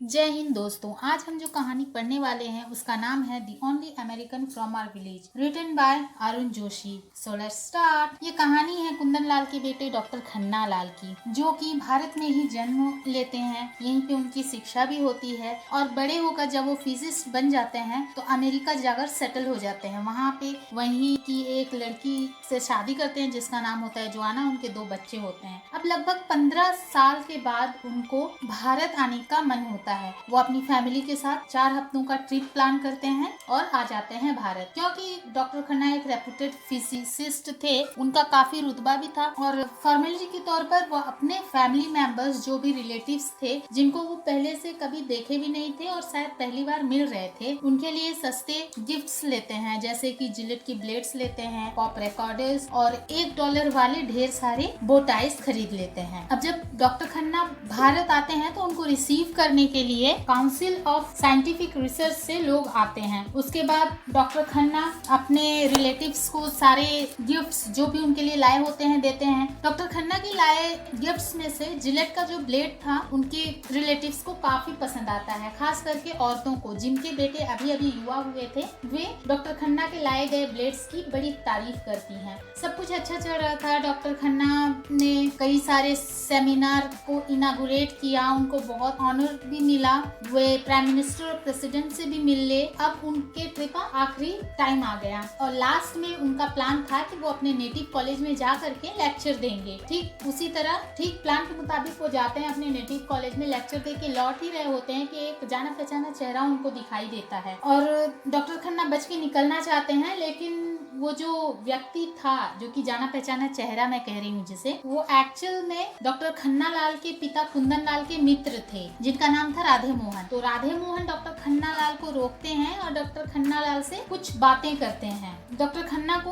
जय हिंद दोस्तों। आज हम जो कहानी पढ़ने वाले हैं उसका नाम है the only American from our village, written by Arun Joshi. So let's start. ये कहानी है कुंदन लाल के बेटे डॉक्टर खन्ना लाल की, जो कि भारत में ही जन्म लेते हैं। यहीं पे उनकी शिक्षा भी होती है और बड़े होकर जब वो फिजिस्ट बन जाते हैं तो अमेरिका जाकर सेटल हो जाते हैं। वहाँ पे वहीं की एक लड़की से शादी करते हैं जिसका नाम होता है जोआना। उनके 2 बच्चे होते हैं। अब लगभग 15 साल के बाद उनको भारत आने का मन होता है। वो अपनी फैमिली के साथ 4 हफ्तों का ट्रिप प्लान करते हैं और आ जाते हैं भारत। क्योंकि डॉक्टर खन्ना एक रेपुटेड फिजिसिस्ट थे, उनका काफी रुतबा भी था और फॉर्मेलिटी के तौर पर वो अपने फैमिली मेंबर्स जो भी रिलेटिव्स थे, जिनको वो पहले से कभी देखे भी नहीं थे और शायद पहली बार मिल रहे थे, उनके लिए सस्ते गिफ्ट्स लेते हैं, जैसे कि जिलेट की ब्लेड्स लेते हैं, पॉप रिकॉर्डर्स और $1 वाले ढेर सारे बोटाइस खरीद लेते हैं। अब जब डॉक्टर खन्ना भारत आते हैं तो उनको रिसीव करने के लिए काउंसिल ऑफ साइंटिफिक रिसर्च से लोग आते हैं। उसके बाद डॉक्टर खन्ना अपने रिलेटिव्स को सारे गिफ्ट्स जो भी उनके लिए लाए होते हैं देते हैं। डॉक्टर खन्ना के लाए गिफ्ट्स में से जिलेट का जो ब्लेड था उनके रिलेटिव्स को काफी पसंद आता है, खास करके औरतों को जिनके बेटे अभी अभी युवा हुए थे। वे डॉक्टर खन्ना के लाए गए ब्लेड्स की बड़ी तारीफ करती हैं। सब कुछ अच्छा चल रहा था। डॉक्टर खन्ना ने कई सारे सेमिनार को इनागुरेट किया, उनको बहुत ऑनर भी मिला। वे प्राइम मिनिस्टर और प्रेसिडेंट से भी मिल ले। अब उनके ट्रिप का आखिरी टाइम आ गया और लास्ट में उनका प्लान था कि वो अपने नेटिव कॉलेज में जा करके लेक्चर देंगे। ठीक उसी तरह ठीक प्लान के मुताबिक वो जाते हैं अपने नेटिव कॉलेज में, लेक्चर दे के लौट ही रहे होते हैं कि एक जाना पहचाना चेहरा उनको दिखाई देता है और डॉक्टर खन्ना बच के निकलना चाहते हैं, लेकिन वो जो व्यक्ति था, जो कि जाना पहचाना चेहरा मैं कह रही हूँ जिसे, वो एक्चुअल में डॉक्टर खन्ना लाल के पिता कुंदन लाल के मित्र थे, जिनका नाम था राधे मोहन। तो राधे मोहन डॉक्टर खन्ना लाल को रोकते हैं और डॉक्टर खन्ना लाल से कुछ बातें करते हैं। डॉक्टर खन्ना को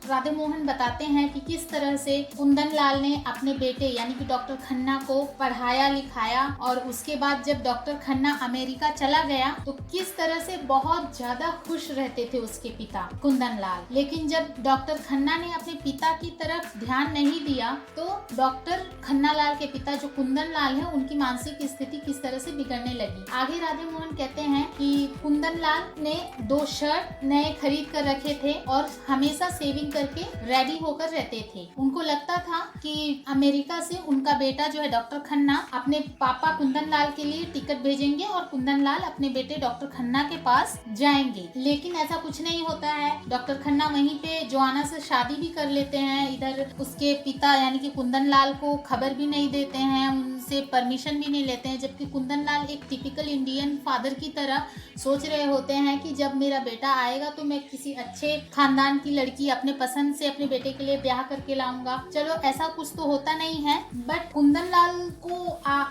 राधे मोहन बताते हैं कि किस तरह से कुंदन लाल ने अपने बेटे यानी कि डॉक्टर खन्ना को पढ़ाया लिखाया और उसके बाद जब डॉक्टर खन्ना अमेरिका चला गया तो किस तरह से बहुत ज्यादा खुश रहते थे उसके पिता कुंदन लाल। लेकिन जब डॉक्टर खन्ना ने अपने पिता की तरफ ध्यान नहीं दिया तो डॉक्टर खन्ना लाल के पिता जो कुंदन लाल है उनकी मानसिक स्थिति किस तरह से बिगड़ने लगी। आगे राधे मोहन कहते हैं कि कुंदन लाल ने 2 शर्ट नए खरीद कर रखे थे और हमेशा सेविंग करके रेडी होकर रहते थे। उनको लगता था कि अमेरिका से उनका बेटा जो है डॉक्टर खन्ना अपने पापा कुंदन लाल के लिए टिकट भेजेंगे और कुंदन लाल अपने बेटे डॉक्टर खन्ना के पास जाएंगे, लेकिन ऐसा कुछ नहीं होता है। डॉक्टर खन्ना वहीं पे जोआना से शादी भी कर लेते हैं। इधर उसके पिता यानी कि कुंदन लाल को खबर भी नहीं देते हैं, उनसे परमिशन भी नहीं लेते हैं, जबकि कुंदन लाल एक टिपिकल इंडियन फादर की तरह सोच रहे होते हैं कि जब मेरा बेटा आएगा तो मैं किसी अच्छे खानदान की लड़की अपने पसंद से अपने बेटे के लिए ब्याह करके लाऊंगा। चलो ऐसा कुछ तो होता नहीं है, बट कुंदन लाल को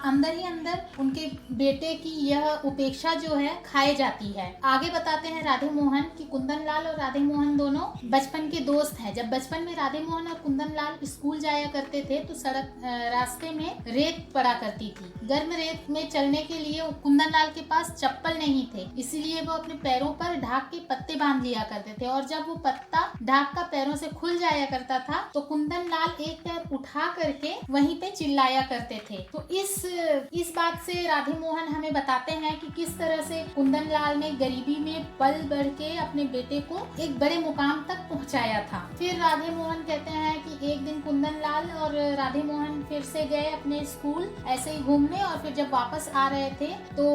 अंदर ही अंदर उनके बेटे की यह उपेक्षा जो है खाई जाती है। आगे बताते हैं राधे मोहन कि कुंदन लाल और राधे मोहन दोनों बचपन के दोस्त हैं। जब बचपन में राधे मोहन और कुंदन लाल स्कूल जाया करते थे तो सड़क रास्ते में रेत पड़ा करती थी। गर्म रेत में चलने के लिए कुंदन लाल के पास चप्पल नहीं थे, इसीलिए वो अपने पैरों पर ढाक के पत्ते बांध लिया करते थे और जब वो पत्ता ढाक का पैरों से खुल जाया करता था तो कुंदन लाल एक पैर उठा करके वहीं पे चिल्लाया करते थे। तो इस बात से राधे मोहन हमें बताते हैं कि किस तरह से कुंदन लाल ने गरीबी में पल बढ़ के अपने बेटे को एक बड़े मुकाम तक पहुंचाया था। फिर राधे मोहन कहते हैं कि एक दिन कुंदन लाल और राधे मोहन फिर से गए अपने स्कूल ऐसे ही घूमने और फिर जब वापस आ रहे थे तो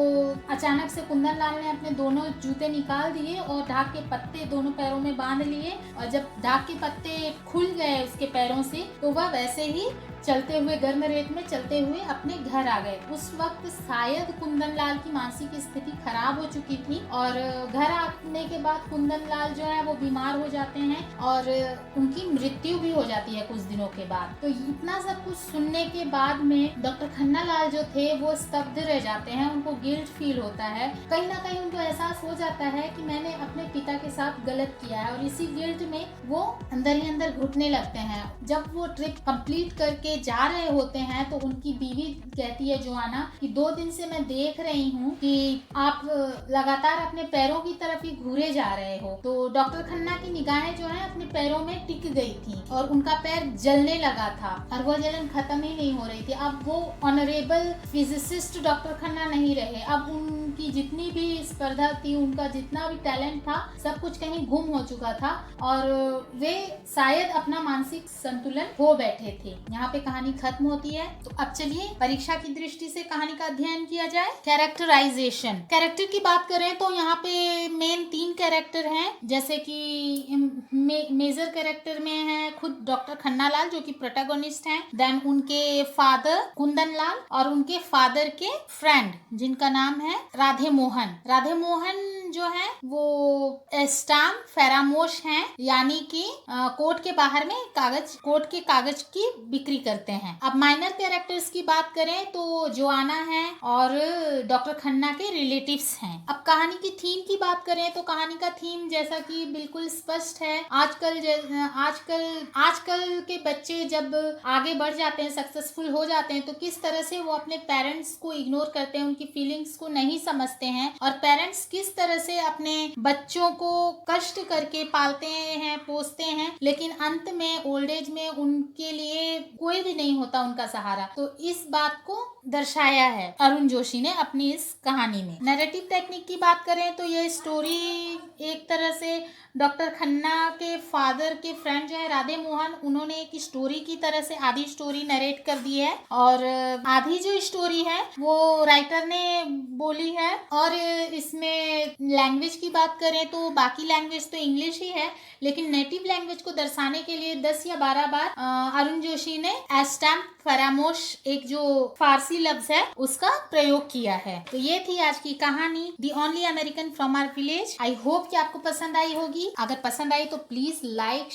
अचानक से कुंदन लाल ने अपने दोनों जूते निकाल दिए और ढाक के पत्ते दोनों पैरों में बांध लिए और जब ढाक के पत्ते खुल गए उसके पैरों से तो वह वैसे ही चलते हुए गर्म रेत में चलते हुए अपने घर आ गए। उस वक्त शायद कुंदन लाल की मानसिक स्थिति खराब हो चुकी थी और घर आने के बाद कुंदन लाल जो है वो बीमार हो जाते हैं और उनकी मृत्यु भी हो जाती है कुछ दिनों के बाद। तो इतना सब कुछ सुनने के बाद में डॉक्टर खन्ना लाल जो थे वो स्तब्ध रह जाते हैं। उनको गिल्ट फील होता है, कहीं ना कहीं उनको एहसास हो जाता है कि मैंने अपने पिता के साथ गलत किया है और इसी गिल्ट में वो अंदर ही अंदर घुटने लगते हैं। जब वो ट्रिप कंप्लीट करके जा रहे होते हैं तो उनकी बीवी कहती है जोआना कि 2 दिन से मैं देख रही हूँ कि आप लगातार अपने पैरों की तरफ ही घूरे जा रहे हो। तो डॉक्टर खन्ना की निगाहें जो है अपने पैरों में टिक गई थी और उनका पैर जलने लगा था और वो जलन खत्म ही नहीं हो रही थी। अब वो ऑनरेबल फिजिसिस्ट डॉक्टर खन्ना नहीं रहे, अब अब उनकी जितनी भी स्पर्धा थी, उनका जितना भी टैलेंट था, सब कुछ कहीं गुम हो चुका था और वे शायद अपना मानसिक संतुलन खो बैठे थे। यहाँ पे कहानी खत्म होती है। तो अब चलिए परीक्षा की दृष्टि से कहानी का अध्ययन किया जाए। कैरेक्टराइजेशन, कैरेक्टर की बात करें तो यहाँ पे मेन 3 कैरेक्टर हैं, जैसे कि मेजर कैरेक्टर में है खुद डॉक्टर खन्ना लाल जो कि प्रोटैगनिस्ट हैं, देन उनके फादर कुंदन लाल और उनके फादर के फ्रेंड जिनका नाम है राधे मोहन। राधे मोहन जो है वो स्टाम्प फेरामोश हैं, यानी कि कोर्ट के बाहर में कोर्ट के कागज की बिक्री करते हैं। अब माइनर कैरेक्टर्स की बात करें तो जोआना है और डॉक्टर खन्ना के रिलेटिव्स हैं। अब कहानी की थीम की बात करें तो कहानी का थीम जैसा कि बिल्कुल स्पष्ट है। आजकल के बच्चे जब आगे बढ़ जाते हैं, सक्सेसफुल हो जाते हैं, तो किस तरह से वो अपने पेरेंट्स को इग्नोर करते हैं, उनकी फीलिंग्स को नहीं समझते हैं और पेरेंट्स किस तरह से अपने बच्चों को कष्ट करके पालते हैं, पोसते हैं, लेकिन अंत में ओल्ड एज में उनके लिए कोई भी नहीं होता उनका सहारा। तो इस बात को दर्शाया है अरुण जोशी ने अपनी इस कहानी में। नैरेटिव टेक्निक की बात करें तो ये स्टोरी एक तरह से डॉक्टर खन्ना के फादर के फ्रेंड जो है राधे मोहन, उन्होंने एक स्टोरी की तरह से आधी स्टोरी नरेट कर दी है और आधी जो स्टोरी है वो राइटर ने बोली है। और इसमें लैंग्वेज की बात करें तो बाकी लैंग्वेज तो इंग्लिश ही है, लेकिन नेटिव लैंग्वेज को दर्शाने के लिए 10 या 12 बार अरुण जोशी ने एस्टैम्प फरामोश एक जो फारसी लफ्ज है उसका प्रयोग किया है। तो ये थी आज की कहानी the only American from our village. I hope कि आपको पसंद आई होगी। अगर पसंद आई तो प्लीज लाइक